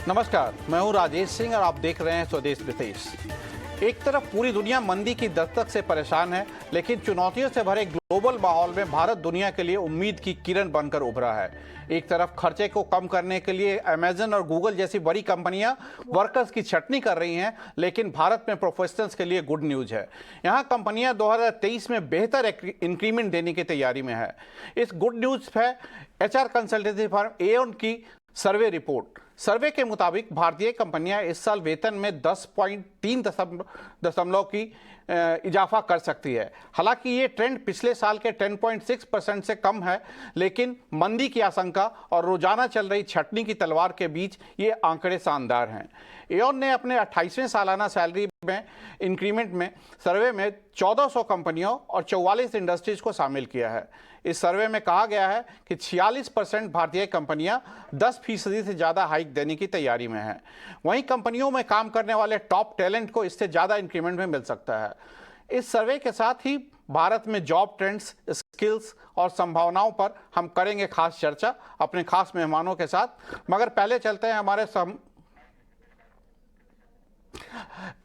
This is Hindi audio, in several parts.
नमस्कार, मैं हूं राजेश सिंह और आप देख रहे हैं स्वदेश विशेष। एक तरफ पूरी दुनिया मंदी की दस्तक से परेशान है, लेकिन चुनौतियों से भरे ग्लोबल माहौल में भारत दुनिया के लिए उम्मीद की किरण बनकर उभरा है। एक तरफ खर्चे को कम करने के लिए अमेजन और गूगल जैसी बड़ी कंपनियां वर्कर्स की छटनी कर रही हैं, लेकिन भारत में प्रोफेशनल्स के लिए गुड न्यूज है। यहां कंपनियां 2023 में बेहतर इंक्रीमेंट देने की तैयारी में है। इस गुड न्यूज है एचआर कंसल्टेंसी फर्म एओन की सर्वे रिपोर्ट। सर्वे के मुताबिक भारतीय कंपनियां इस साल वेतन में 10.3 दशमलव की इजाफा कर सकती है। हालांकि ये ट्रेंड पिछले साल के 10.6% से कम है, लेकिन मंदी की आशंका और रोजाना चल रही छटनी की तलवार के बीच ये आंकड़े शानदार हैं। एओन ने अपने 28वें सालाना सैलरी में इंक्रीमेंट में सर्वे में 1400 कंपनियों और 44 इंडस्ट्रीज को शामिल किया है। इस सर्वे में कहा गया है कि 46% भारतीय कंपनियां 10% से ज़्यादा हाइक देने की तैयारी में हैं। वहीं कंपनियों में काम करने वाले टॉप टैलेंट को इससे ज़्यादा इंक्रीमेंट में मिल सकता है। इस सर्वे के साथ ही भारत में जॉब ट्रेंड्स, स्किल्स और संभावनाओं पर हम करेंगे खास चर्चा अपने खास मेहमानों के साथ। मगर पहले चलते हैं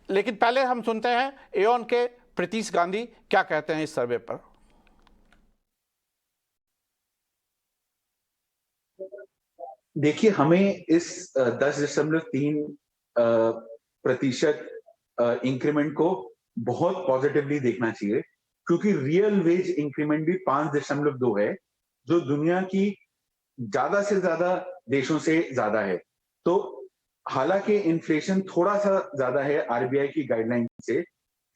लेकिन पहले हम सुनते हैं एओन के प्रीतीश गांधी क्या कहते हैं इस सर्वे पर। देखिए, हमें इस 10.3% इंक्रीमेंट को बहुत पॉजिटिवली देखना चाहिए, क्योंकि रियल वेज इंक्रीमेंट भी 5.2 है, जो दुनिया की ज्यादा से ज्यादा देशों से ज्यादा है। तो हालांकि इन्फ्लेशन थोड़ा सा ज्यादा है आरबीआई की गाइडलाइन से,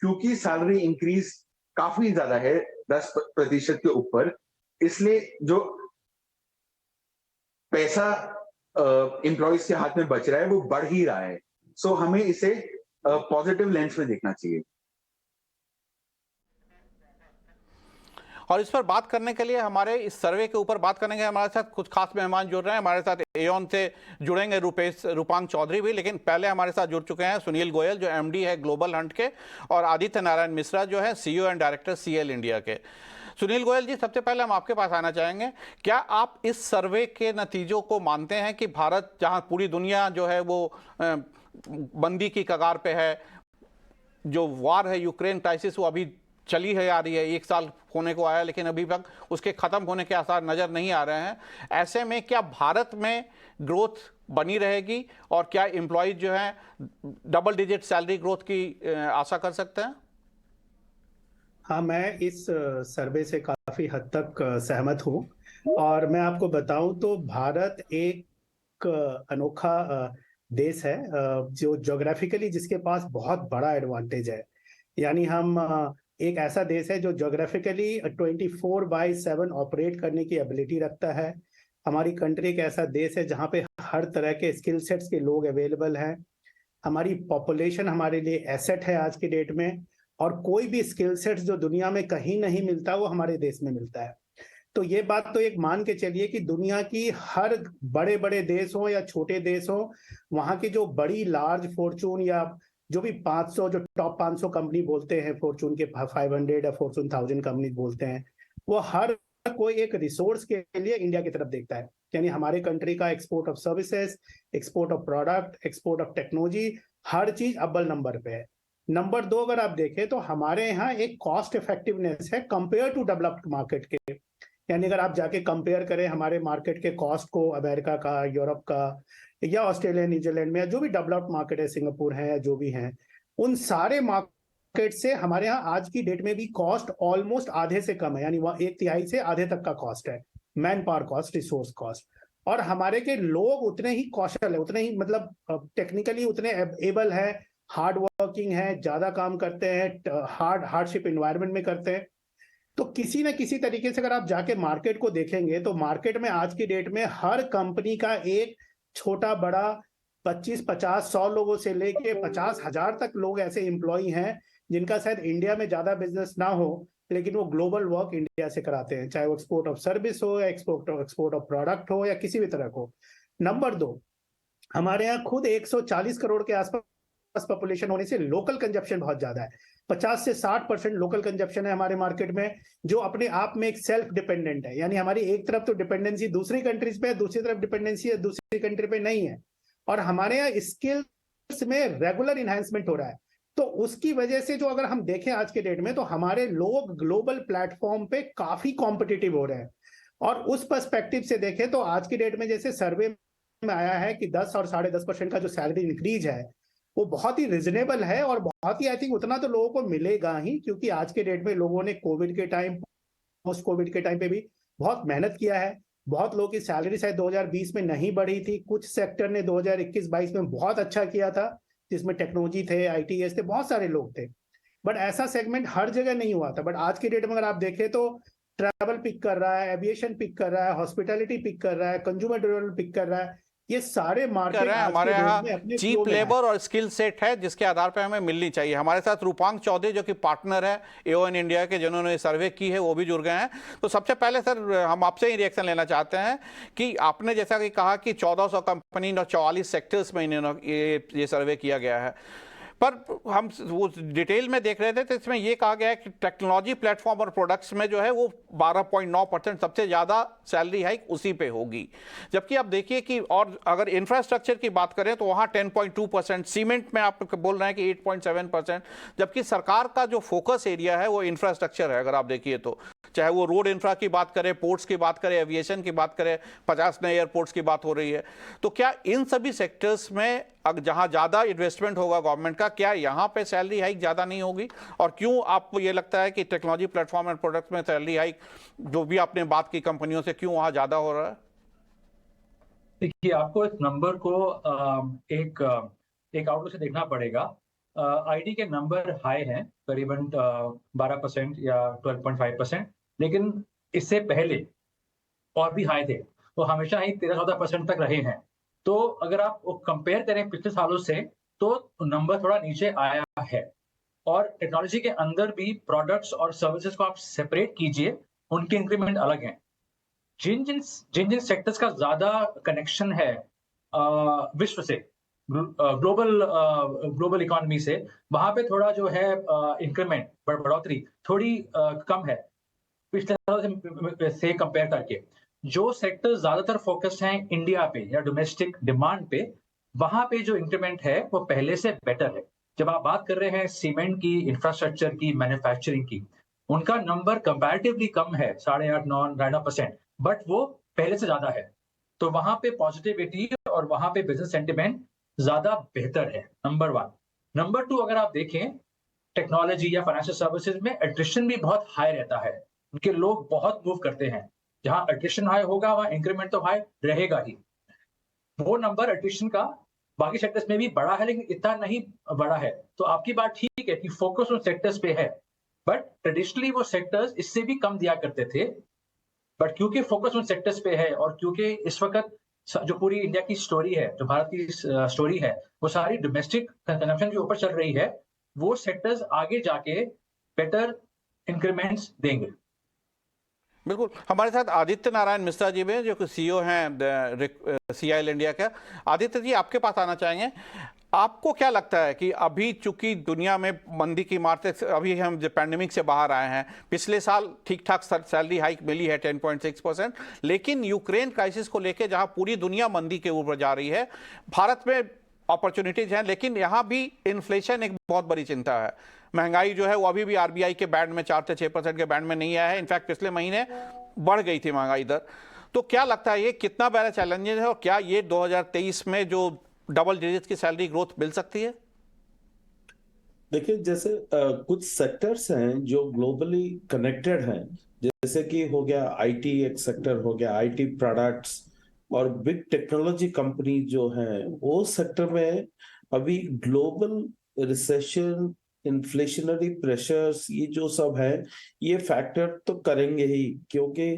क्योंकि सैलरी इंक्रीज काफी ज्यादा है 10% के ऊपर, इसलिए जो पैसा एम्प्लॉइज के हाथ में बच रहा है वो बढ़ ही रहा है। सो हमें इसे पॉजिटिव लेंस में देखना चाहिए। और इस पर बात करने के लिए हमारे इस सर्वे के ऊपर बात करने के लिए हमारे साथ कुछ खास मेहमान जुड़ रहे हैं। हमारे साथ एओन से जुड़ेंगे रूपांग चौधरी भी, लेकिन पहले हमारे साथ जुड़ चुके हैं सुनील गोयल जो एमडी है ग्लोबल हंट के, और आदित्य नारायण मिश्रा जो है CEO and director CL India के। सुनील गोयल जी, सबसे पहले हम आपके पास आना चाहेंगे। क्या आप इस सर्वे के नतीजों को मानते हैं कि भारत, जहां पूरी दुनिया जो है वो मंदी की कगार पे है, जो वार है यूक्रेन क्राइसिस वो अभी चली है आ रही है, 1 साल होने को आया, लेकिन अभी तक उसके खत्म होने के आसार नजर नहीं आ रहे हैं। ऐसे में क्या भारत में ग्रोथ बनी रहेगी और क्या एम्प्लॉयज जो है डबल डिजिट सैलरी ग्रोथ की आशा कर सकते हैं? हाँ, मैं इस सर्वे से काफी हद तक सहमत हूँ। और मैं आपको बताऊं तो भारत एक अनोखा देश है जो ज्योग्राफिकली जिसके पास बहुत बड़ा एडवांटेज है। यानी हम एक ऐसा देश है जो ज्योग्राफिकली 24/7 ऑपरेट करने की एबिलिटी रखता है। हमारी कंट्री एक ऐसा देश है जहाँ पे हर तरह के स्किल सेट्स के लोग अवेलेबल हैं। हमारी पॉपुलेशन हमारे लिए एसेट है आज की डेट में, और कोई भी स्किल सेट्स जो दुनिया में कहीं नहीं मिलता वो हमारे देश में मिलता है। तो ये बात तो एक मान के चलिए कि दुनिया की हर बड़े बड़े देश हो या छोटे देश हो, वहां की जो बड़ी लार्ज फॉर्चून या जो भी 500 जो टॉप 500 कंपनी बोलते हैं, फॉर्चून के 500 या फॉर्चून 1000 कंपनी बोलते हैं, वो हर कोई एक रिसोर्स के लिए इंडिया की तरफ देखता है। यानी हमारे कंट्री का export of services, export of product, export of technology, हर चीज अव्वल नंबर पे है। नंबर 2 अगर आप देखें तो हमारे यहाँ एक कॉस्ट इफेक्टिवनेस है कंपेयर टू डेवलप्ड मार्केट के। यानी अगर आप जाके कंपेयर करें हमारे मार्केट के कॉस्ट को अमेरिका का, यूरोप का या ऑस्ट्रेलिया, न्यूजीलैंड में, या जो भी डेवलप्ड मार्केट है, सिंगापुर है या जो भी हैं, उन सारे मार्केट से हमारे यहाँ आज की डेट में भी कॉस्ट ऑलमोस्ट आधे से कम है। यानी वह 1/3 से आधे तक का कॉस्ट है, man power cost, resource cost. और हमारे के लोग उतने ही कौशल है, उतने ही मतलब टेक्निकली उतने एबल है, हार्ड वर्किंग है, ज्यादा काम करते हैं, हार्डशिप इन्वायरमेंट में करते हैं। तो किसी न किसी तरीके से अगर आप जाके मार्केट को देखेंगे तो मार्केट में आज की डेट में हर कंपनी का एक छोटा बड़ा 25, 50, 100 लोगों से लेके 50,000 तक लोग ऐसे एम्प्लॉई हैं जिनका शायद इंडिया में ज्यादा बिजनेस ना हो, लेकिन वो ग्लोबल वर्क इंडिया से कराते हैं, चाहे वो एक्सपोर्ट ऑफ सर्विस हो या एक्सपोर्ट ऑफ प्रोडक्ट हो या किसी भी तरह को। नंबर 2, हमारे यहाँ खुद 140 करोड़ के आसपास पॉपुलेशन होने से लोकल कंजप्शन बहुत ज्यादा है। 50 से 60% लोकल कंजप्शन है हमारे मार्केट में, जो अपने आप में एक सेल्फ डिपेंडेंट है। यानी हमारी एक तरफ तो डिपेंडेंसी दूसरी कंट्रीज पे है, दूसरी तरफ डिपेंडेंसी दूसरी कंट्री पे नहीं है। और हमारे यहाँ स्किल्स में रेगुलर इन्हांसमेंट हो रहा है। तो उसकी वजह से जो अगर हम देखें आज के डेट में, तो हमारे लोग ग्लोबल प्लेटफॉर्म पे काफी कॉम्पिटिटिव हो रहे हैं। और उस पर्सपेक्टिव से देखें तो आज की डेट में जैसे सर्वे में आया है कि 10 और 10.5% का जो सैलरी इंक्रीज है वो बहुत ही रिजनेबल है, और बहुत ही आई थिंक उतना तो लोगों को मिलेगा ही, क्योंकि आज के डेट में लोगों ने कोविड के टाइम, पोस्ट कोविड के टाइम पे भी बहुत मेहनत किया है। बहुत लोगों की सैलरी शायद 2020 में नहीं बढ़ी थी, कुछ सेक्टर ने 2021-22 में बहुत अच्छा किया था, जिसमें टेक्नोलॉजी थे, आईटीएस थे, बहुत सारे लोग थे। बट ऐसा सेगमेंट हर जगह नहीं हुआ था। बट आज की डेट में अगर आप देखें तो ट्रैवल पिक कर रहा है, एविएशन पिक कर रहा है, हॉस्पिटैलिटी पिक कर रहा है, कंज्यूमर ड्यूरेबल पिक कर रहा है। ये सारे कर मार्केट रहे हैं आज हमारे के डेट यहाँ में अपने चीप फ्लो में है। लेबर और स्किल सेट है जिसके आधार पर हमें मिलनी चाहिए। हमारे साथ रूपांक चौधरी जो कि पार्टनर है एओएन इंडिया के, जिन्होंने सर्वे की है, वो भी जुड़ गए हैं। तो सबसे पहले सर हम आपसे ही रिएक्शन लेना चाहते हैं कि आपने जैसा कि कहा कि 1400 कंपनी और 44 सेक्टर्स में ये सर्वे किया गया है, पर हम वो डिटेल में देख रहे थे तो इसमें ये कहा गया है कि टेक्नोलॉजी प्लेटफॉर्म और प्रोडक्ट्स में जो है वो 12.9% सबसे ज़्यादा सैलरी हाइक उसी पे होगी। जबकि आप देखिए कि और अगर इंफ्रास्ट्रक्चर की बात करें तो वहाँ 10.2%, सीमेंट में आप बोल रहे हैं कि 8.7%, जबकि सरकार का जो फोकस एरिया है वो इंफ्रास्ट्रक्चर है। अगर आप देखिए तो चाहे वो रोड इंफ्रा की बात करें, पोर्ट्स की बात करें, एविएशन की बात करें, 50 नए एयरपोर्ट्स की बात हो रही है, तो क्या इन सभी सेक्टर्स में जहां ज्यादा इन्वेस्टमेंट होगा गवर्नमेंट का, क्या यहां पे सैलरी हाइक ज्यादा नहीं होगी? और क्यों आपको ये लगता है कि टेक्नोलॉजी प्लेटफॉर्म एंड प्रोडक्ट्स में सैलरी हाइक जो भी आपने बात की कंपनियों से, क्यों वहां ज्यादा हो रहा है? देखिए, आपको इस नंबर को एक आउटलुक से देखना पड़ेगा। आईटी के नंबर हाई हैं, करीबन 12% या 12.5%, लेकिन इससे पहले और भी हाई थे, वो हमेशा ही 13-14% तक रहे हैं। तो अगर आप कंपेयर करें पिछले सालों से, तो नंबर थोड़ा नीचे आया है। और टेक्नोलॉजी के अंदर भी प्रोडक्ट्स और सर्विसेज को आप सेपरेट कीजिए, उनके इंक्रीमेंट अलग हैं। जिन जिन सेक्टर्स का ज्यादा कनेक्शन है विश्व से, ग्लोबल इकोनॉमी से, वहां पे थोड़ा जो है इंक्रीमेंट बढ़ोतरी थोड़ी कम है पिछले सालों से कंपेयर करके। जो सेक्टर ज्यादातर फोकस्ड हैं इंडिया पे या डोमेस्टिक डिमांड पे, वहां पे जो इंक्रीमेंट है वो पहले से बेटर है। जब आप बात कर रहे हैं सीमेंट की, इंफ्रास्ट्रक्चर की, मैन्युफैक्चरिंग की, उनका नंबर कंपैरेटिवली कम है, 8.5-9%, बट वो पहले से ज्यादा है। तो वहां पे पॉजिटिविटी और वहां पे बिजनेस सेंटिमेंट ज्यादा बेहतर है, नंबर 1। नंबर 2, अगर आप देखें टेक्नोलॉजी या फाइनेंशियल सर्विसेज में एट्रिशन भी बहुत हाई रहता है, उनके लोग बहुत मूव करते हैं। जहां एट्रिशन हाई होगा वहां इंक्रीमेंट तो हाई रहेगा ही। वो नंबर एट्रिशन का बाकी सेक्टर्स में भी बड़ा है, लेकिन इतना नहीं बड़ा है। तो आपकी बात ठीक है कि फोकस उन सेक्टर्स पे है, बट ट्रेडिशनली वो सेक्टर्स इससे भी कम दिया करते थे। बट क्योंकि फोकस उन सेक्टर्स पे है, और क्योंकि इस वक्त जो पूरी इंडिया की स्टोरी है, जो भारत की स्टोरी है, वो सारी डोमेस्टिक कंजम्पशन के ऊपर चल रही है, वो सेक्टर्स आगे जाके बेटर इंक्रीमेंट्स देंगे। बिल्कुल। हमारे साथ आदित्य नारायण मिश्रा जी भी, जो कि सीईओ हैं सीआईएल इंडिया का। आदित्य जी, आपके पास आना चाहेंगे। आपको क्या लगता है कि अभी चूंकि दुनिया में मंदी की मार से, अभी हम पैंडेमिक से बाहर आए हैं, पिछले साल ठीक ठाक सैलरी हाइक मिली है 10.6%, लेकिन यूक्रेन क्राइसिस को लेकर जहां पूरी दुनिया मंदी के ऊपर जा रही है, भारत में अपॉर्चुनिटीज हैं, लेकिन यहां भी इन्फ्लेशन एक बहुत बड़ी चिंता है। महंगाई जो है वो अभी भी आरबीआई के बैंड में 4 से 6% के बैंड में नहीं आया है। इनफैक्ट पिछले महीने बढ़ गई थी महंगाई दर। तो क्या लगता है ये कितना बड़ा चैलेंजेस है, और क्या ये 2023 में जो डबल डिजिट की सैलरी ग्रोथ मिल सकती है? देखिए, जैसे कुछ सेक्टर्स हैं जो ग्लोबली कनेक्टेड हैं, जैसे कि हो गया आईटी, एक सेक्टर हो गया आईटी प्रोडक्ट्स, और बिग टेक्नोलॉजी कंपनी जो हैं, वो सेक्टर में अभी ग्लोबल रिसेशन, इन्फ्लेशनरी प्रेशर्स, ये जो सब है, ये फैक्टर तो करेंगे ही, क्योंकि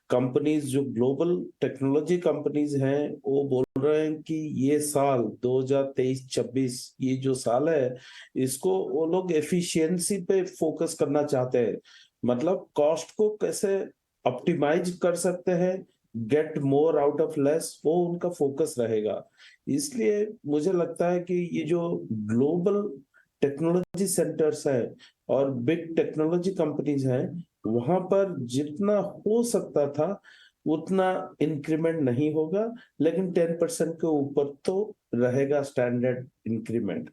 कंपनीज जो ग्लोबल टेक्नोलॉजी कंपनीज हैं वो बोल रहे हैं कि ये साल 2023-26 ये जो साल है, इसको वो लोग एफिशिएंसी पे फोकस करना चाहते हैं। मतलब कॉस्ट को कैसे ऑप्टिमाइज कर सकते हैं, get more out of less, वो उनका फोकस रहेगा। इसलिए मुझे लगता है कि ये जो ग्लोबल टेक्नोलॉजी सेंटर्स है और बिग टेक्नोलॉजी कंपनीज हैं, वहां पर जितना हो सकता था उतना इंक्रीमेंट नहीं होगा, लेकिन 10% के ऊपर तो रहेगा स्टैंडर्ड इंक्रीमेंट।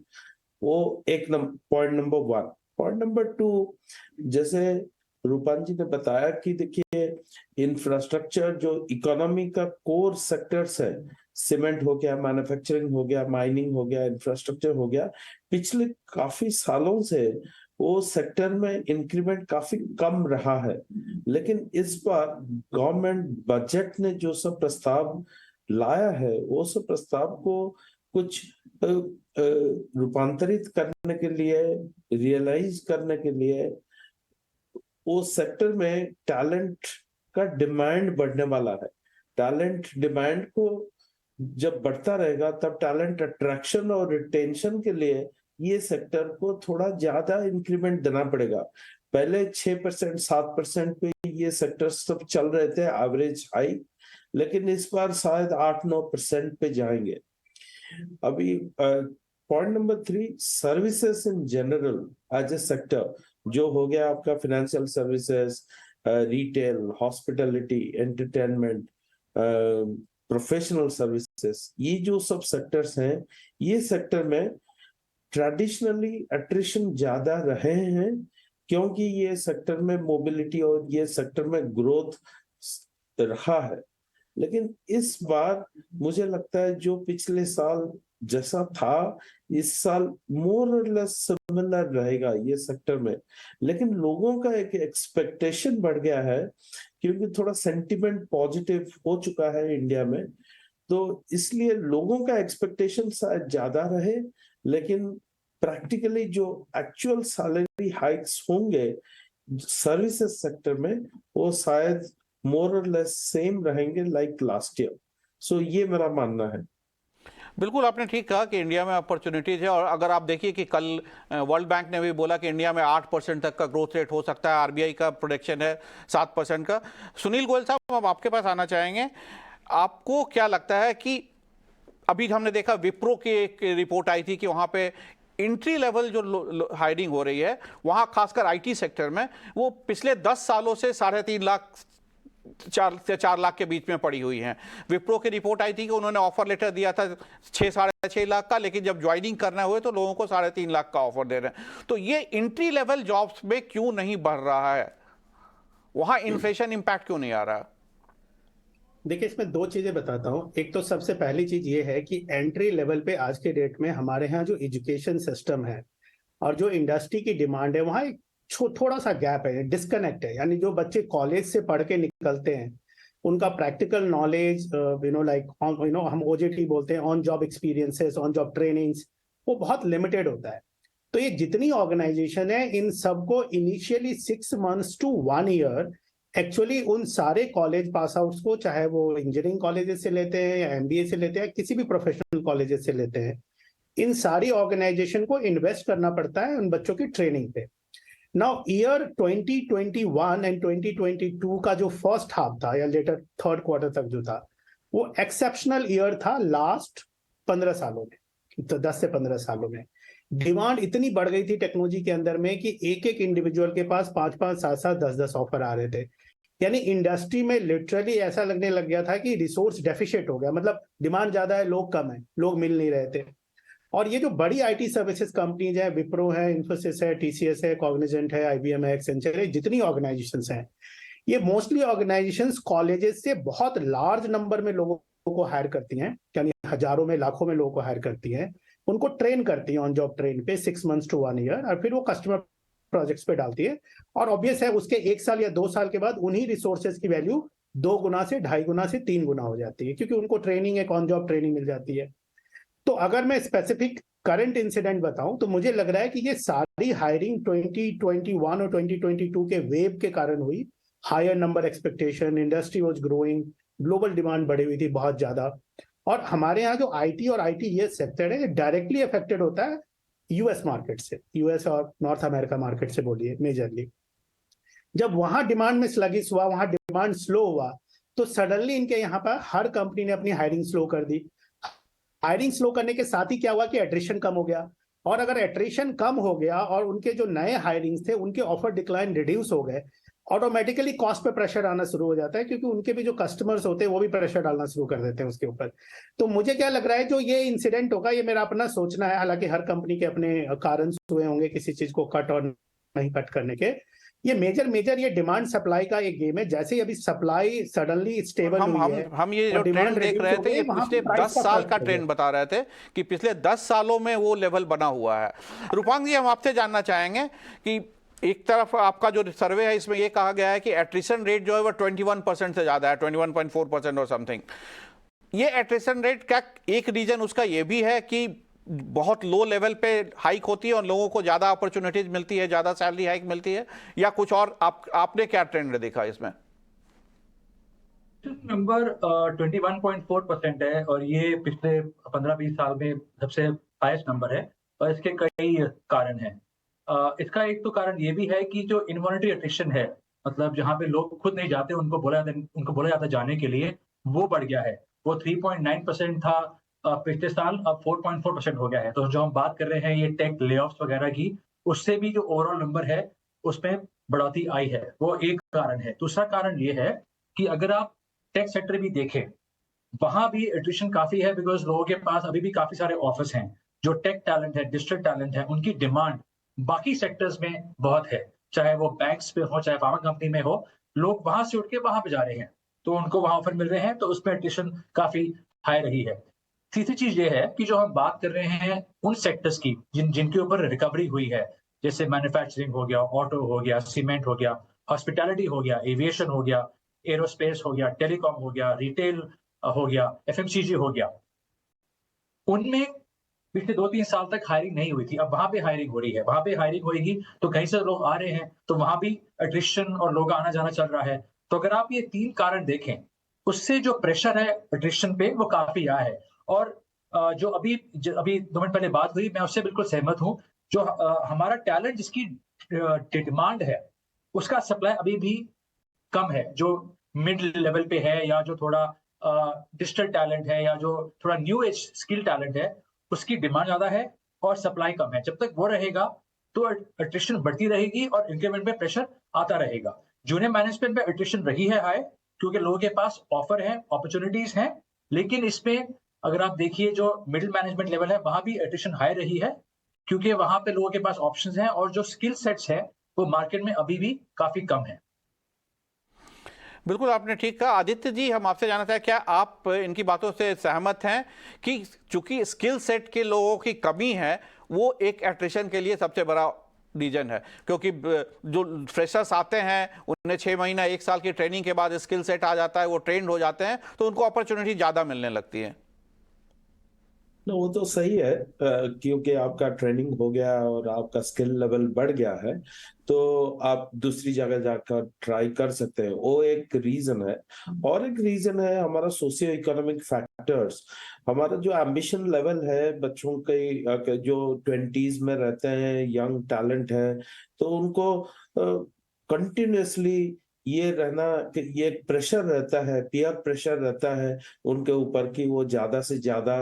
वो एक पॉइंट नंबर 1। पॉइंट नंबर 2, जैसे रूपान जी ने बताया कि देखिए इंफ्रास्ट्रक्चर जो इकोनॉमी का कोर सेक्टर्स है, सीमेंट हो गया, मैन्युफैक्चरिंग हो गया, माइनिंग हो गया, इंफ्रास्ट्रक्चर हो गया, पिछले काफी सालों से वो सेक्टर में इंक्रीमेंट काफी कम रहा है। लेकिन इस बार गवर्नमेंट बजट ने जो सब प्रस्ताव लाया है, वो सब प्रस्ताव को कुछ रूपांतरित करने के लिए, रियलाइज करने के लिए, वो सेक्टर में टैलेंट का डिमांड बढ़ने वाला है। टैलेंट डिमांड को जब बढ़ता रहेगा, तब टैलेंट अट्रैक्शन और रिटेंशन के लिए ये सेक्टर को थोड़ा ज्यादा इंक्रीमेंट देना पड़ेगा। पहले 6% 7% पे ये सेक्टर सब चल रहे थे एवरेज हाई, लेकिन इस बार शायद 8-9% पे जाएंगे। अभी point number 3, services in general as a sector, जो हो गया आपका financial services, retail, hospitality, entertainment, professional services, ये जो सब सेक्टर्स हैं, ये सेक्टर में ट्रेडिशनली अट्रिशन ज्यादा रहे हैं, क्योंकि ये सेक्टर में मोबिलिटी और ये सेक्टर में ग्रोथ रहा है। लेकिन इस बार मुझे लगता है जो पिछले साल जैसा था, इस साल मोर और लेस सिमिलर रहेगा ये सेक्टर में। लेकिन लोगों का एक एक्सपेक्टेशन बढ़ गया है, क्योंकि थोड़ा सेंटिमेंट पॉजिटिव हो चुका है इंडिया में, तो इसलिए लोगों का एक्सपेक्टेशन शायद ज्यादा रहे, लेकिन प्रैक्टिकली जो एक्चुअल सैलरी हाइक्स होंगे सर्विसेज सेक्टर में, वो शायद मोर और लेस सेम रहेंगे लाइक लास्ट ईयर। सो ये मेरा मानना है। बिल्कुल, आपने ठीक कहा कि इंडिया में अपॉर्चुनिटीज है। और अगर आप देखिए कि कल वर्ल्ड बैंक ने भी बोला कि इंडिया में 8% तक का ग्रोथ रेट हो सकता है, आरबीआई का प्रोडिक्शन है 7% का। सुनील गोयल साहब, अब आपके पास आना चाहेंगे। आपको क्या लगता है कि अभी हमने देखा विप्रो की एक रिपोर्ट आई थी कि वहां पे एंट्री लेवल जो हायरिंग हो रही है, वहां खासकर आईटी सेक्टर में, वो पिछले 10 सालों से 3.5 लाख 4 लाख के बीच में पड़ी हुई हैं। विप्रो की रिपोर्ट आई थी कि उन्होंने ऑफर लेटर दिया था 6-6.5 लाख का, लेकिन जब ज्वाइनिंग करना हुए तो लोगों को 3.5 लाख का ऑफर दे रहे हैं। तो ये एंट्री लेवल जॉब्स में क्यों नहीं बढ़ रहा है? वहां इन्फ्लेशन इंपैक्ट क्यों नहीं आ रहा? देखिए, इसमें 2 चीजें बताता हूँ। एक तो सबसे पहली चीज ये है कि एंट्री लेवल पे आज के डेट में हमारे यहाँ जो एजुकेशन सिस्टम है और जो इंडस्ट्री की डिमांड है, वहाँ एक थोड़ा सा गैप है, डिस्कनेक्ट है। यानी जो बच्चे कॉलेज से पढ़ के निकलते हैं, उनका प्रैक्टिकल नॉलेज, हम ओजेटी बोलते हैं, on job experiences, on job trainings, वो बहुत लिमिटेड होता है। तो ये जितनी ऑर्गेनाइजेशन है, इन सबको initially 6 months to 1 year actually उन सारे कॉलेज पास आउट्स को, चाहे वो इंजीनियरिंग कॉलेजेस से लेते हैं या एमबीए से लेते हैं, किसी भी प्रोफेशनल कॉलेजेस से लेते हैं, इन सारी ऑर्गेनाइजेशन को इन्वेस्ट करना पड़ता है उन बच्चों की ट्रेनिंग पे। नाउ ईयर 2021 एंड 2022 का जो फर्स्ट हाफ था या लेटर 3rd क्वार्टर तक जो था, वो एक्सेप्शनल ईयर था लास्ट 15 सालों में। तो 10 से 15 सालों में डिमांड इतनी बढ़ गई थी टेक्नोलॉजी के अंदर में कि एक एक इंडिविजुअल के पास 5-5, 7-7, 10-10 ऑफर आ रहे थे। यानी इंडस्ट्री में लिटरली ऐसा लगने लग गया था कि रिसोर्स डेफिशिएंट हो गया, मतलब डिमांड ज्यादा है, लोग कम है, लोग मिल नहीं रहे थे। और ये जो बड़ी आईटी सर्विसेज कंपनीज है, विप्रो है, इन्फोसिस है, टीसीएस है, कॉग्निजेंट है, आईबीएम है, एक्सेंचर है, जितनी ऑर्गेनाइजेशंस हैं, ये मोस्टली ऑर्गेनाइजेशंस कॉलेजेस से बहुत लार्ज नंबर में लोगों को हायर करती हैं, यानी हजारों में, लाखों में लोगों को हायर करती हैं, उनको ट्रेन करती है ऑन जॉब ट्रेन पे 6 months to 1 year, और फिर वो कस्टमर प्रोजेक्ट्स पे डालती है। और ऑब्वियस है उसके 1 साल या 2 साल के बाद उन्हीं रिसोर्सेज की वैल्यू 2 गुना से 2.5 गुना से 3 गुना हो जाती है, क्योंकि उनको ट्रेनिंग, एक ऑन जॉब ट्रेनिंग मिल जाती है। तो अगर मैं स्पेसिफिक करंट इंसिडेंट बताऊं, तो मुझे लग रहा है कि ये सारी हायरिंग 2021 और 2022 के वेव के कारण हुई। Higher number expectation, industry was growing, global demand बढ़ी हुई थी बहुत ज्यादा। और हमारे यहाँ जो आईटी और आईटीईएस सेक्टर है, डायरेक्टली अफेक्टेड होता है यूएस मार्केट से, यूएस और नॉर्थ अमेरिका मार्केट से बोलिए मेजरली। जब वहां डिमांड में स्लगिश हुआ, वहां डिमांड स्लो हुआ, तो सडनली इनके यहाँ पर हर कंपनी ने अपनी हायरिंग स्लो कर दी। हायरिंग स्लो करने के साथ ही क्या हुआ कि एट्रिशन कम हो गया। और अगर एट्रिशन कम हो गया और उनके जो नए हायरिंग्स थे, उनके ऑफर डिक्लाइन रिड्यूस हो गए, ऑटोमेटिकली कॉस्ट पे प्रेशर आना शुरू हो जाता है, क्योंकि उनके भी जो कस्टमर्स होते हैं वो भी प्रेशर डालना शुरू कर देते हैं उसके ऊपर। तो मुझे क्या लग रहा है, जो ये इंसिडेंट होगा, ये मेरा अपना सोचना है, हालांकि हर कंपनी के अपने कारण हुए होंगे किसी चीज को कट और नहीं कट करने के। ये मेजर ये डिमांड सप्लाई का एक गेम है। जैसे ही अभी सप्लाई सडनली स्टेबल हुई है, हम ये जो ट्रेंड देख रहे थे, ये पिछले 10 साल का ट्रेंड बता रहे थे कि पिछले 10 सालों में वो लेवल बना हुआ है। रूपांक जी, हम आपसे जानना चाहेंगे कि एक तरफ आपका जो सर्वे है इसमें ये कहा गया है कि एट्रिशन रेट जो है वो 21% से ज्यादा है, 21.4% और समथिंग। ये एट्रिशन रेट क्या एक रीजन उसका ये भी है कि बहुत लो लेवल पे हाइक होती है और लोगों को ज्यादा अपॉर्चुनिटीज मिलती है, ज्यादा सैलरी हाइक मिलती है, या कुछ और आपने क्या ट्रेंड देखा इसमें? नंबर 21.4% है और ये पिछले 15-20 साल में सबसे हाईएस्ट नंबर है और इसके कई कारण हैं। इसका एक तो कारण ये भी है कि जो इनवॉलंटरी अट्रिशन है, मतलब जहाँ पे लोग खुद नहीं जाते, उनको बोला जाता जाने के लिए, वो बढ़ गया है। वो 3.9% था पिछले साल, अब 4.4% हो गया है। तो जो हम बात कर रहे हैं ये टेक लेऑफ्स वगैरह की, उससे भी जो ओवरऑल नंबर है उसमें बढ़ोतरी आई है, वो एक कारण है। दूसरा कारण ये है कि अगर आप टेक सेक्टर भी देखें, वहां भी एट्रिशन काफी है, बिकॉज लोगों के पास अभी भी काफी सारे ऑफर्स हैं। जो टेक टैलेंट है, डिजिटल टैलेंट है, उनकी डिमांड बाकी सेक्टर्स में बहुत है, चाहे वो बैंक्स पे हो, चाहे फार्मा कंपनी में हो। लोग वहां से उठ के वहां पे जा रहे हैं, तो उनको वहां ऑफर मिल रहे हैं, तो उसमें एट्रिशन काफी हाई रही है। तीसरी चीज ये है कि जो हम बात कर रहे हैं उन सेक्टर्स की जिनके ऊपर रिकवरी हुई है, जैसे मैन्युफैक्चरिंग हो गया, ऑटो हो गया, सीमेंट हो गया, हॉस्पिटैलिटी हो गया, एविएशन हो गया, एरोस्पेस हो गया, टेलीकॉम हो गया, रिटेल हो गया, एफएमसीजी हो गया। उनमें पिछले 2-3 साल तक हायरिंग नहीं हुई थी, अब वहां पे हायरिंग हो रही है। वहां पे हायरिंग होगी तो कहीं से लोग आ रहे हैं, तो वहां भी एट्रिशन और लोग आना जाना चल रहा है। तो अगर आप ये 3 कारण देखें, उससे जो प्रेशर है एट्रिशन पे वो काफी आया है। और जो अभी 2 मिनट पहले बात हुई, मैं उससे बिल्कुल सहमत हूँ। जो हमारा टैलेंट जिसकी डिमांड है, उसका सप्लाई अभी भी कम है। जो मिड लेवल पे है, या जो थोड़ा डिजिटल टैलेंट है, या जो थोड़ा न्यू एज स्किल टैलेंट है, उसकी डिमांड ज्यादा है और सप्लाई कम है। जब तक वो रहेगा तो एट्रिशन बढ़ती रहेगी और इंक्रीमेंट में प्रेशर आता रहेगा। जूनियर मैनेजमेंट में एट्रिशन रही है हाई, क्योंकि लोगों के पास ऑफर है, अपॉर्चुनिटीज हैं। लेकिन इसमें अगर आप देखिए जो मिडिल मैनेजमेंट लेवल है, वहां भी एट्रिशन हाई रही है, क्योंकि वहां पे लोगों के पास ऑप्शंस हैं और जो स्किल सेट्स है वो मार्केट में अभी भी काफी कम है। बिल्कुल, आपने ठीक कहा। आदित्य जी, हम आपसे जानना चाहें, क्या आप इनकी बातों से सहमत हैं कि चूंकि स्किल सेट के लोगों की कमी है, वो एक एट्रिशन के लिए सबसे बड़ा रीजन है? क्योंकि जो फ्रेशर्स आते हैं उन्हें 6 महीना 1 साल की ट्रेनिंग के बाद स्किल सेट आ जाता है, वो ट्रेंड हो जाते हैं, तो उनको अपॉर्चुनिटी ज़्यादा मिलने लगती है। ना, वो तो सही है, क्योंकि आपका ट्रेनिंग हो गया और आपका स्किल लेवल बढ़ गया है, तो आप दूसरी जगह जाकर ट्राई कर सकते हैं। वो एक रीजन है। और एक रीजन है हमारा सोशियो इकोनॉमिक फैक्टर्स। हमारा जो एम्बिशन लेवल है बच्चों के जो 20s में रहते हैं, यंग टैलेंट है, तो उनको कंटिन्यूअसली ये रहना कि ये प्रेशर रहता है, पीयर प्रेशर रहता है उनके ऊपर कि वो ज्यादा से ज्यादा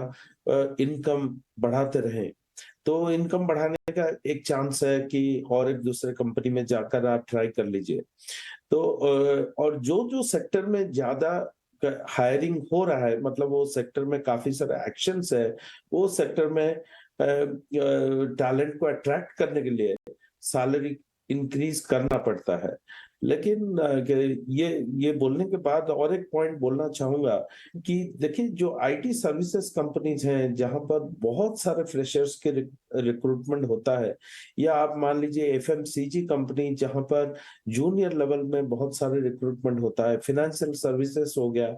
इनकम बढ़ाते रहें। तो इनकम बढ़ाने का एक चांस है कि और एक दूसरे कंपनी में जाकर आप ट्राई कर लीजिए। तो और जो जो सेक्टर में ज्यादा हायरिंग हो रहा है, मतलब वो सेक्टर में काफी सारे एक्शंस है, वो सेक्टर में टैलेंट को अट्रैक्ट करने के लिए सैलरी इंक्रीज करना पड़ता है। लेकिन ये बोलने के बाद और एक पॉइंट बोलना चाहूंगा कि देखिए, जो आईटी सर्विसेज कंपनीज हैं जहां पर बहुत सारे फ्रेशर्स के रिक्रूटमेंट होता है, या आप मान लीजिए एफएमसीजी कंपनी जहां पर जूनियर लेवल में बहुत सारे रिक्रूटमेंट होता है, फाइनेंशियल सर्विसेज हो गया,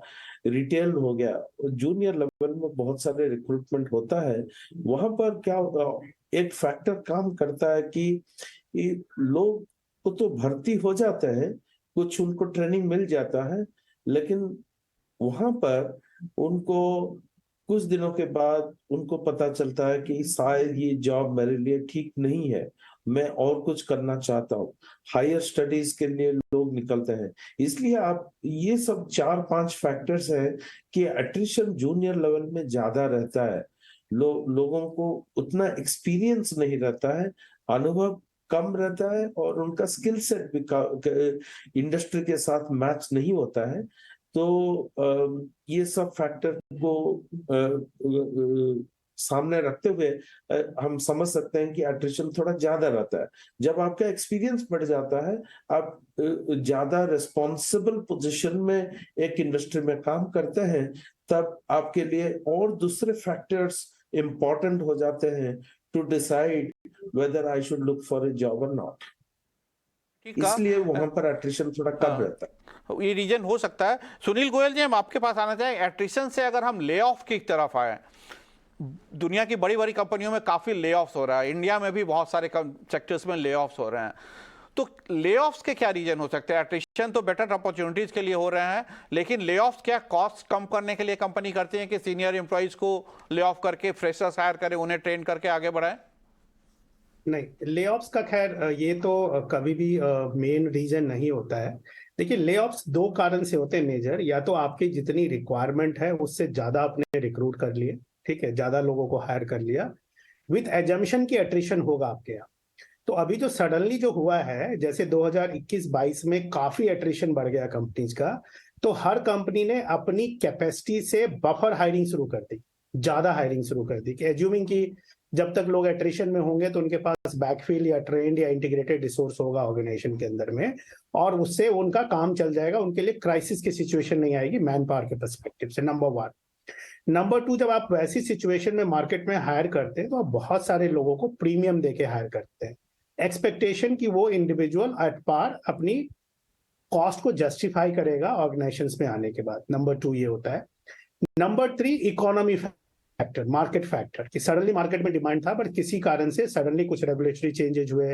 रिटेल हो गया, जूनियर लेवल में बहुत सारे रिक्रूटमेंट होता है। वहां पर क्या एक फैक्टर काम करता है कि लोग वो तो भर्ती हो जाते हैं, कुछ उनको ट्रेनिंग मिल जाता है, लेकिन वहां पर उनको कुछ दिनों के बाद उनको पता चलता है कि शायद ये जॉब मेरे लिए ठीक नहीं है, मैं और कुछ करना चाहता हूँ। हायर स्टडीज के लिए लोग निकलते हैं। इसलिए आप ये सब 4-5 फैक्टर्स हैं कि एट्रिशन जूनियर लेवल में ज्यादा रहता है। लोगों को उतना एक्सपीरियंस नहीं रहता है, अनुभव कम रहता है और उनका स्किल सेट भी इंडस्ट्री के साथ मैच नहीं होता है। तो ये सब फैक्टर को सामने रखते हुए हम समझ सकते हैं कि अट्रिशन थोड़ा ज्यादा रहता है। जब आपका एक्सपीरियंस बढ़ जाता है, आप ज्यादा रिस्पॉन्सिबल पोजीशन में एक इंडस्ट्री में काम करते हैं, तब आपके लिए और दूसरे फैक्टर्स इंपॉर्टेंट हो जाते हैं to decide whether I should look for a job और नॉट। इसलिए वहां पर एट्रिशन थोड़ा कम रहता है। ये रीजन हो सकता है। सुनील गोयल जी, हम आपके पास आना चाहें, एट्रिशन से अगर हम ले ऑफ की तरफ आए, दुनिया की बड़ी बड़ी कंपनियों में काफी ले ऑफ्स हो रहा है, इंडिया में भी बहुत सारे सेक्टर्स में ले ऑफ्स हो रहे हैं, तो ले ऑफ्स के क्या रीजन हो सकते हैं? एट्रिशन तो बेटर अपॉर्चुनिटीज के लिए हो रहे हैं, लेकिन ले ऑफ्स क्या कॉस्ट कम करने के लिए कंपनी करती है कि सीनियर एम्प्लॉइज को ले ऑफ करके फ्रेशर्स हायर करें, उन्हें ट्रेन करके आगे बढ़ाएं? नहीं, ले ऑफ्स का खैर ये तो कभी भी मेन रीजन नहीं होता है। देखिए, ले ऑफ्स दो कारण से होते हैं मेजर। या तो आपकी जितनी रिक्वायरमेंट है उससे ज्यादा आपने रिक्रूट कर लिए, ठीक है, ज्यादा लोगों को हायर कर लिया, विथ एजम्पशन की एट्रिशन होगा आपके यहाँ। तो अभी जो सडनली जो हुआ है, जैसे 2021-22 में काफी एट्रिशन बढ़ गया कंपनीज का, तो हर कंपनी ने अपनी कैपेसिटी से बफर हायरिंग शुरू कर दी, ज्यादा हायरिंग शुरू कर दी, कि एज्यूमिंग की जब तक लोग एट्रिशन में होंगे तो उनके पास बैकफिल या ट्रेंड या इंटीग्रेटेड रिसोर्स होगा ऑर्गेनाइजेशन के अंदर में, और उससे उनका काम चल जाएगा, उनके लिए क्राइसिस की सिचुएशन नहीं आएगी मैन पावर के पर्सपेक्टिव से। नंबर 1। नंबर 2, जब आप वैसी सिचुएशन में मार्केट में हायर करते हैं तो आप बहुत सारे लोगों को प्रीमियम देके हायर करते हैं, एक्सपेक्टेशन की वो इंडिविजुअल एट पार अपनी कॉस्ट को जस्टिफाई करेगा ऑर्गेनाइजेशंस में आने के बाद। नंबर 2 ये होता है। Number 3, economy factor, market factor, कि सडनली मार्केट में डिमांड था बट किसी कारण से सडनली कुछ रेगुलेटरी चेंजेज हुए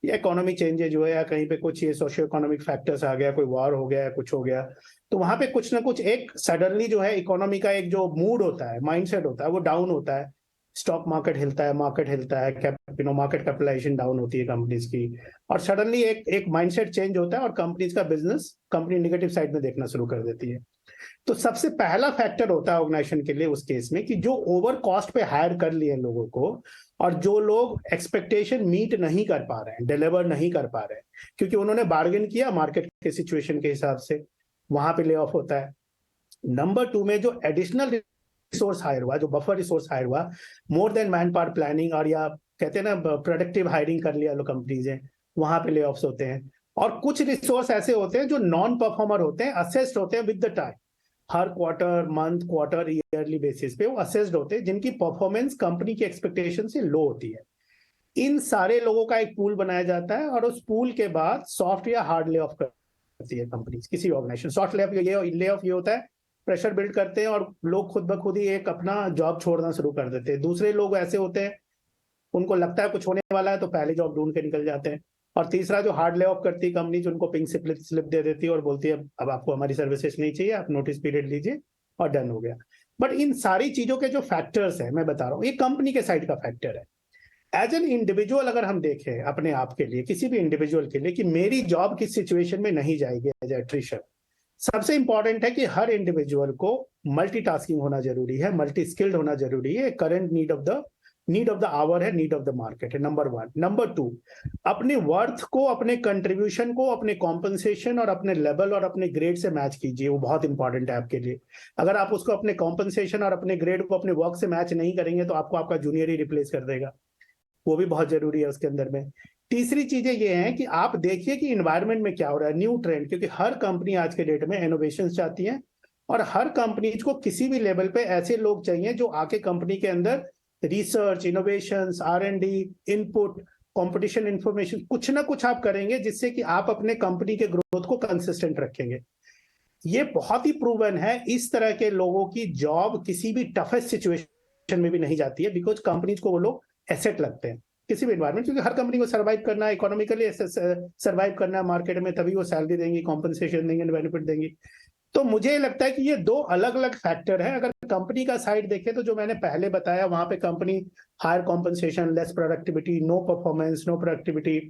या इकोनॉमी चेंजेज हुए या कहीं पे कुछ ये सोशियो इकोनॉमिक फैक्टर्स आ गया, कोई वॉर हो गया, कुछ हो गया, तो वहां पे कुछ ना कुछ एक सडनली जो है इकोनॉमी का एक जो मूड होता है, माइंडसेट होता है, वो डाउन होता है। स्टॉक मार्केट हिलता है, मार्केट हिलता है, मार्केट कैपिटलाइजेशन डाउन होती है कंपनीज की, और सडनली एक माइंडसेट चेंज होता है और कंपनीज का बिजनेस कंपनी नेगेटिव साइड में देखना शुरू कर देती है। तो सबसे पहला फैक्टर होता है ऑर्गेनाइजेशन के लिए उस केस में कि जो ओवर कॉस्ट पे हायर कर लिए लोगों को, और जो लोग एक्सपेक्टेशन मीट नहीं कर पा रहे हैं, डिलीवर नहीं कर पा रहे हैं, क्योंकि उन्होंने बार्गेन किया मार्केट के सिचुएशन के हिसाब से, वहां पे ले ऑफ होता है। नंबर 2 में जो एडिशनल रिसोर्स हायर हुआ, जो बफर रिसोर्स हायर हुआ, more than man power planning, और या कहते हैं ना प्रोडक्टिव हायरिंग कर लिया लोग कंपनीज हैं, वहां पे ले ऑफ्स होते हैं। और कुछ रिसोर्स ऐसे होते हैं जो नॉन परफॉर्मर होते हैं, असेस्ड होते हैं with the time, her quarter, month, quarter, yearly basis पे वो असेस्ड होते हैं, जिनकी परफॉर्मेंस कंपनी की एक्सपेक्टेशन से लो होती है। इन सारे लोगों का एक पूल बनाया जाता है और उस पूल के बाद सॉफ्ट या हार्ड ले ऑफ करती है कंपनी, किसी ऑर्गेनाइजेशन। सॉफ्ट ले ऑफ ये होता है, प्रेशर बिल्ड करते हैं और लोग खुद ब खुद ही एक अपना जॉब छोड़ना शुरू कर देते हैं। दूसरे लोग ऐसे होते हैं, उनको लगता है कुछ होने वाला है तो पहले जॉब ढूंढ के निकल जाते हैं। और तीसरा जो हार्ड ले ऑफ करती है कंपनी, जो उनको पिंक स्लिप दे देती है और बोलती है अब आपको हमारी सर्विसेज नहीं चाहिए, आप नोटिस पीरियड लीजिए, और डन हो गया। बट इन सारी चीजों के जो फैक्टर्स है, मैं बता रहा हूँ, ये कंपनी के साइड का फैक्टर है। एज एन इंडिविजुअल अगर हम देखें अपने आप के लिए, किसी भी इंडिविजुअल के लिए, कि मेरी जॉब किस सिचुएशन में नहीं जाएगी एज एट्रिशन, सबसे इंपॉर्टेंट है कि हर इंडिविजुअल को मल्टीटास्किंग होना जरूरी है, मल्टी स्किल्ड होना जरूरी है। Current need of the hour है, नीड ऑफ द मार्केट है, नंबर 1। नंबर 2, अपने वर्थ को, अपने कंट्रीब्यूशन को, अपने कॉम्पनसेशन और अपने लेवल और अपने ग्रेड से मैच कीजिए, वो बहुत इंपॉर्टेंट है आपके लिए। अगर आप उसको अपने कॉम्पनसेशन और अपने ग्रेड को अपने वर्क से मैच नहीं करेंगे तो आपको आपका जूनियर ही रिप्लेस कर देगा, वो भी बहुत जरूरी है उसके अंदर में। तीसरी चीजें ये हैं कि आप देखिए कि इन्वायरमेंट में क्या हो रहा है, न्यू ट्रेंड, क्योंकि हर कंपनी आज के डेट में इनोवेशन चाहती है, और हर कंपनी को किसी भी लेवल पे ऐसे लोग चाहिए जो आके कंपनी के अंदर research, innovations, R&D, input, competition information, कुछ ना कुछ आप करेंगे जिससे कि आप अपने कंपनी के ग्रोथ को कंसिस्टेंट रखेंगे। ये बहुत ही प्रूवन है। इस तरह के लोगों की जॉब किसी भी टफेस्ट सिचुएशन में भी नहीं जाती है, बिकॉज कंपनीज को वो लोग एसेट लगते हैं किसी भी एनवायरमेंट, क्योंकि हर कंपनी को सर्वाइव करना है, इकोनॉमिकली सर्वाइव करना है मार्केट में, तभी वो सैलरी देंगी, कॉम्पनसेशन देंगे, बेनिफिट देंगी। तो मुझे लगता है कि ये दो अलग अलग फैक्टर है। अगर कंपनी का साइड देखें तो जो मैंने पहले बताया, वहां पे company higher compensation, less productivity, no performance, no productivity,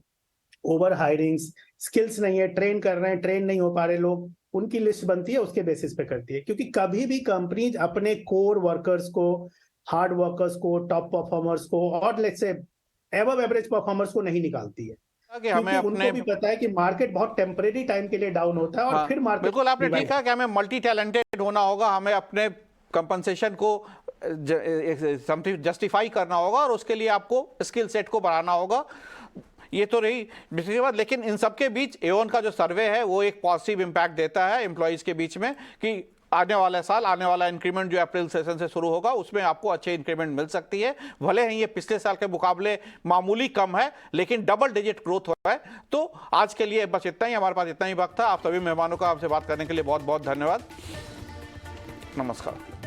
over hirings, skills नहीं है, ट्रेन कर रहे हैं, ट्रेन नहीं हो पा रहे लोग, उनकी लिस्ट बनती है, उसके बेसिस पे करती है। क्योंकि कभी भी कंपनीज अपने कोर वर्कर्स को, हार्ड वर्कर्स को, टॉप परफॉर्मर्स को और let's say above average performers को नहीं निकालती है। कि हमें क्योंकि अपने उनको भी पता है कि मार्केट बहुत टेम्परेरी टाइम के लिए डाउन होता है और हाँ, फिर मार्केट बिल्कुल आपने ठीक कहा कि हमें मल्टी टैलेंटेड होना होगा, हमें अपने कंपनसेशन को समथिंग जस्टिफाई करना होगा और उसके लिए आपको स्किल सेट को बढ़ाना होगा। ये तो रही दूसरी बात, लेकिन इन सबके बीच एओन का जो सर्वे है वो एक पॉजिटिव इंपैक्ट देता है एम्प्लॉइज के बीच में कि आने वाला साल, आने वाला इंक्रीमेंट जो अप्रैल सेशन से शुरू होगा उसमें आपको अच्छे इंक्रीमेंट मिल सकती है। भले ही ये पिछले साल के मुकाबले मामूली कम है, लेकिन डबल डिजिट ग्रोथ हुआ है। तो आज के लिए बस इतना ही, हमारे पास इतना ही वक्त था। आप सभी मेहमानों का आपसे बात करने के लिए बहुत बहुत धन्यवाद। नमस्कार।